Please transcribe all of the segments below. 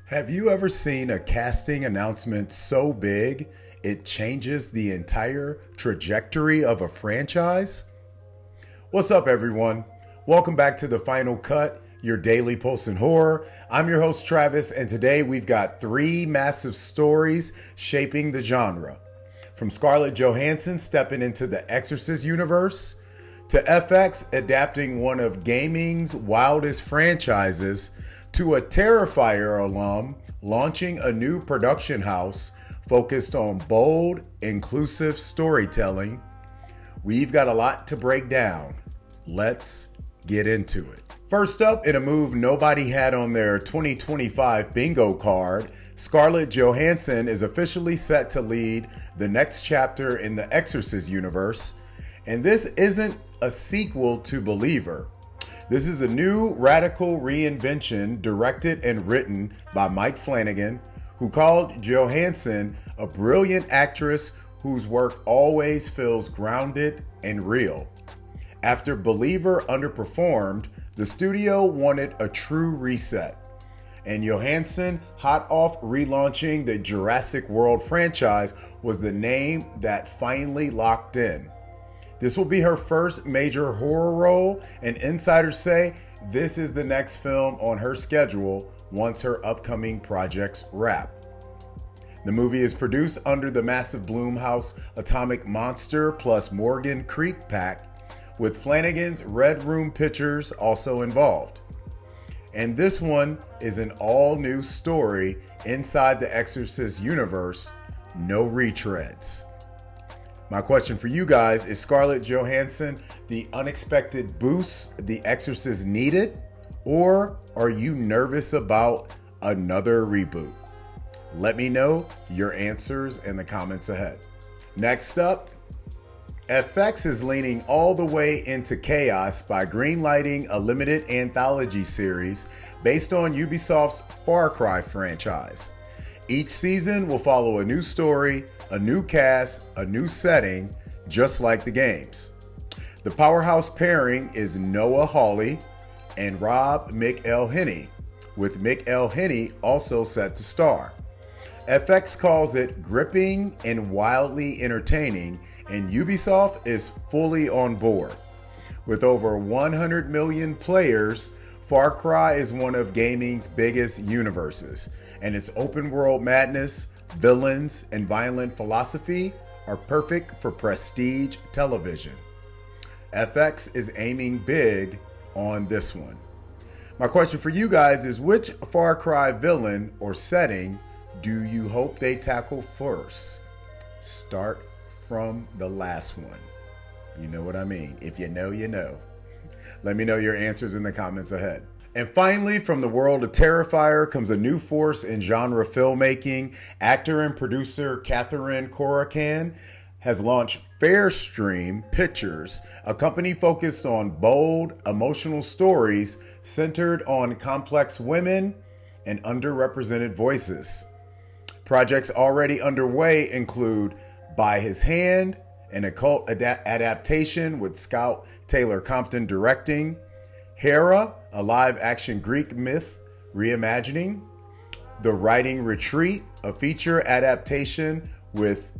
Have you ever seen a casting announcement so big it changes the entire trajectory of a franchise? What's up, everyone? Welcome back to The Final Cut, your daily post in horror. I'm your host, Travis, and today we've got three massive stories shaping the genre. From Scarlett Johansson stepping into the Exorcist universe, to FX adapting one of gaming's wildest franchises, to a Terrifier alum launching a new production house focused on bold, inclusive storytelling. We've got a lot to break down. Let's get into it. First up, in a move nobody had on their 2025 bingo card, Scarlett Johansson is officially set to lead the next chapter in the Exorcist universe. And this isn't a sequel to Believer. This is a new radical reinvention directed and written by Mike Flanagan, who called Johansson a brilliant actress whose work always feels grounded and real. After Believer underperformed, the studio wanted a true reset. And Johansson, hot off relaunching the Jurassic World franchise, was the name that finally locked in. This will be her first major horror role, and insiders say this is the next film on her schedule once her upcoming projects wrap. The movie is produced under the massive Blumhouse Atomic Monster plus Morgan Creek pack, with Flanagan's Red Room Pictures also involved. And this one is an all-new story inside the Exorcist universe, no retreads. My question for you guys, is Scarlett Johansson the unexpected boost The Exorcist needed? Or are you nervous about another reboot? Let me know your answers in the comments ahead. Next up, FX is leaning all the way into chaos by greenlighting a limited anthology series based on Ubisoft's Far Cry franchise. Each season will follow a new story, a new cast, a new setting, just like the games. The powerhouse pairing is Noah Hawley and Rob McElhenney, with McElhenney also set to star. FX calls it gripping and wildly entertaining, and Ubisoft is fully on board. With over 100 million players, Far Cry is one of gaming's biggest universes, and its open world madness, villains, and violent philosophy are perfect for prestige television. FX is aiming big on this one. My question for you guys is, which Far Cry villain or setting do you hope they tackle first? Start from the last one. You know what I mean. If you know, you know. Let me know your answers in the comments ahead. And finally, from the world of Terrifier comes a new force in genre filmmaking. Actor and producer Catherine Corcoran has launched FareStream Pictures, a company focused on bold, emotional stories centered on complex women and underrepresented voices. Projects already underway include By His Hand, an occult adaptation with Scout Taylor Compton directing, Hera, a live-action Greek myth reimagining, The Writing Retreat, a feature adaptation with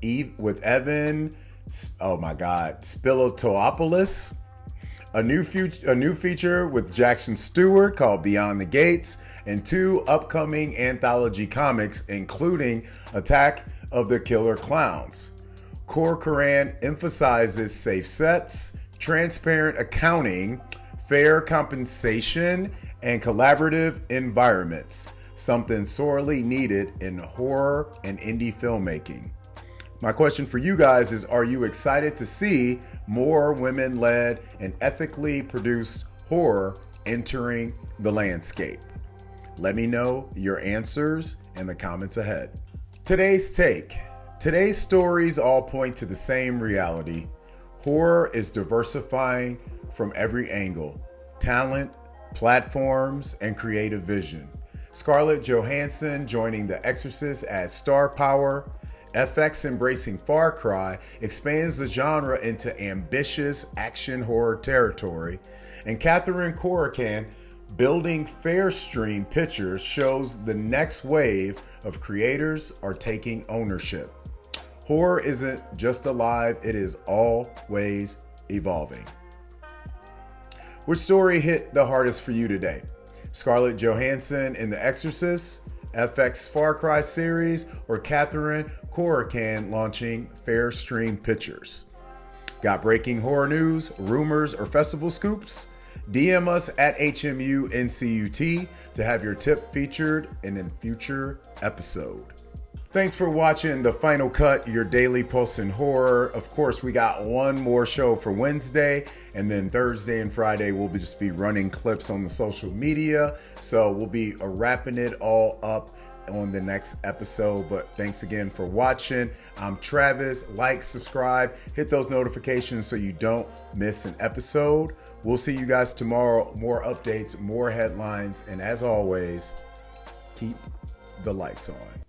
Evan, Spilotopoulos, a new feature with Jackson Stewart called Beyond the Gates, and two upcoming anthology comics, including Attack of the Killer Clowns. Corcoran emphasizes safe sets, transparent accounting, fair compensation, and collaborative environments, something sorely needed in horror and indie filmmaking. My question for you guys is, are you excited to see more women-led and ethically produced horror entering the landscape? Let me know your answers in the comments ahead. Today's take. Today's stories all point to the same reality. Horror is diversifying from every angle: talent, platforms, and creative vision. Scarlett Johansson joining The Exorcist as star power. FX embracing Far Cry expands the genre into ambitious action horror territory. And Catherine Corcoran Building FareStream Pictures shows the next wave of creators are taking ownership. Horror isn't just alive, it is always evolving. Which story hit the hardest for you today? Scarlett Johansson in The Exorcist, FX Far Cry series, or Catherine Corcoran launching FareStream Pictures? Got breaking horror news, rumors, or festival scoops? DM us at HMUNCUT to have your tip featured in a future episode. Thanks for watching The Final Cut, your daily pulse in horror. Of course, we got one more show for Wednesday, and then Thursday and Friday we'll just be running clips on the social media. So we'll be wrapping it all up on the next episode. But thanks again for watching. I'm Travis. Like, subscribe, hit those notifications so you don't miss an episode. We'll see you guys tomorrow. More updates, more headlines, and as always, keep the lights on.